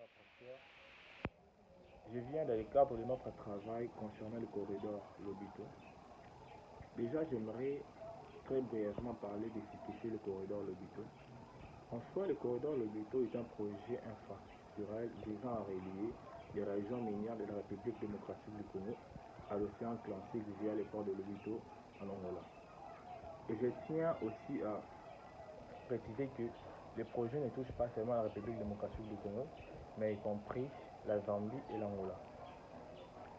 rapporteur. Je viens dans le cadre de notre travail concernant le corridor Lobito. Déjà, j'aimerais très brièvement parler de ce que c'est le corridor Lobito. En soi, le corridor Lobito est un projet infrastructurel visant à relier les régions minières de la République démocratique du Congo à l'océan Atlantique via le port de Lobito en Angola. Et je tiens aussi à préciser que le projet ne touche pas seulement la République démocratique du Congo, mais y compris la Zambie et l'Angola.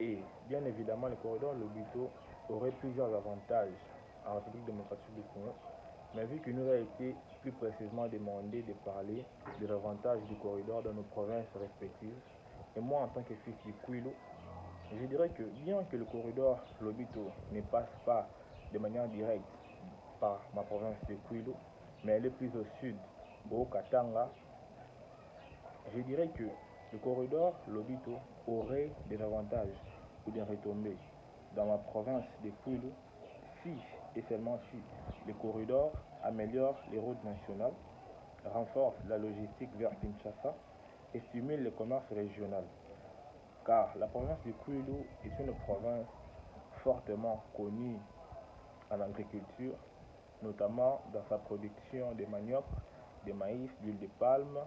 Et bien évidemment, le corridor Lobito aurait plusieurs avantages à la République démocratique du Congo, mais vu qu'il nous a été plus précisément demandé de parler des avantages du corridor dans nos provinces respectives, et moi en tant que fils du Kwilu, je dirais que bien que le corridor Lobito ne passe pas de manière directe par ma province de Kwilu, mais elle est plus au sud, au Katanga, je dirais que le corridor Lobito aurait des avantages ou des retombées dans ma province de Kwilu si et seulement si le corridor améliore les routes nationales, renforce la logistique vers Kinshasa et stimule le commerce régional. Car la province de Kwilu est une province fortement connue en agriculture, notamment dans sa production de manioc, de maïs, d'huile de palme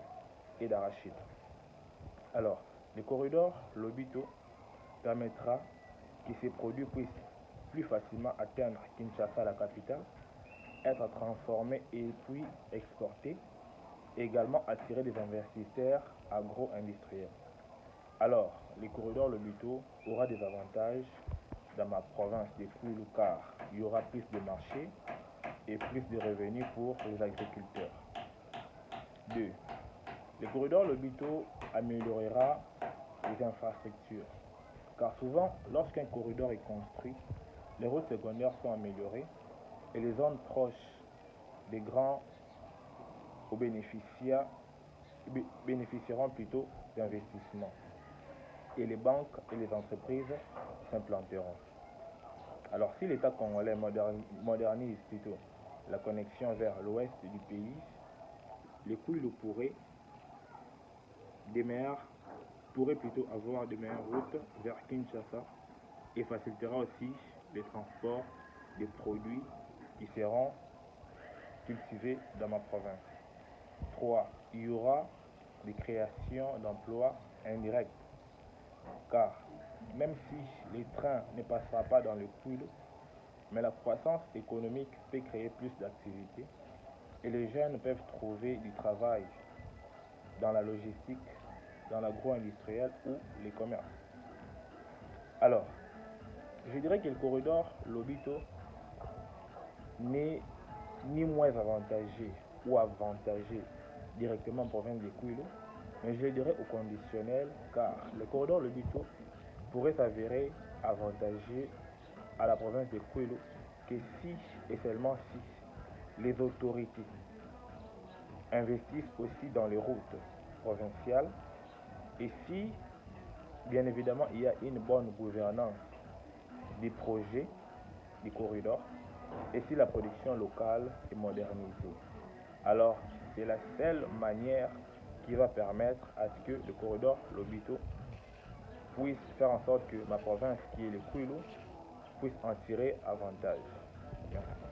et d'arachide. Alors, le corridor Lobito permettra que ces produits puissent plus facilement atteindre Kinshasa, la capitale, être transformés et puis exportés, et également attirer des investisseurs agro-industriels. Alors, le corridor Lobito aura des avantages dans ma province de Kwilu car il y aura plus de marchés et plus de revenus pour les agriculteurs. 2. Le corridor Lobito améliorera les infrastructures car souvent, lorsqu'un corridor est construit, les routes secondaires sont améliorées et les zones proches des grands bénéficieront plutôt d'investissements et les banques et les entreprises s'implanteront. Alors si l'État congolais modernise plutôt la connexion vers l'ouest du pays, le Kwilu pourrait plutôt avoir de meilleures routes vers Kinshasa et facilitera aussi les transports des produits qui seront cultivés dans ma province. 3. Il y aura des créations d'emplois indirects car même si les trains ne passeront pas dans le Kwilu, mais la croissance économique peut créer plus d'activités et les jeunes peuvent trouver du travail dans la logistique, dans l'agro-industriel ou les commerces. Alors, je dirais que le corridor Lobito n'est ni moins avantagé ou avantagé directement en province de Kwilu, mais je le dirais au conditionnel car le corridor Lobito pourrait s'avérer avantagé à la province de Kwilu que si et seulement si les autorités investissent aussi dans les routes provinciales et si, bien évidemment, il y a une bonne gouvernance des projets du corridor et si la production locale est modernisée. Alors, c'est la seule manière qui va permettre à ce que le corridor Lobito puisse faire en sorte que ma province, qui est le Kwilu, puisse en tirer avantage. Merci.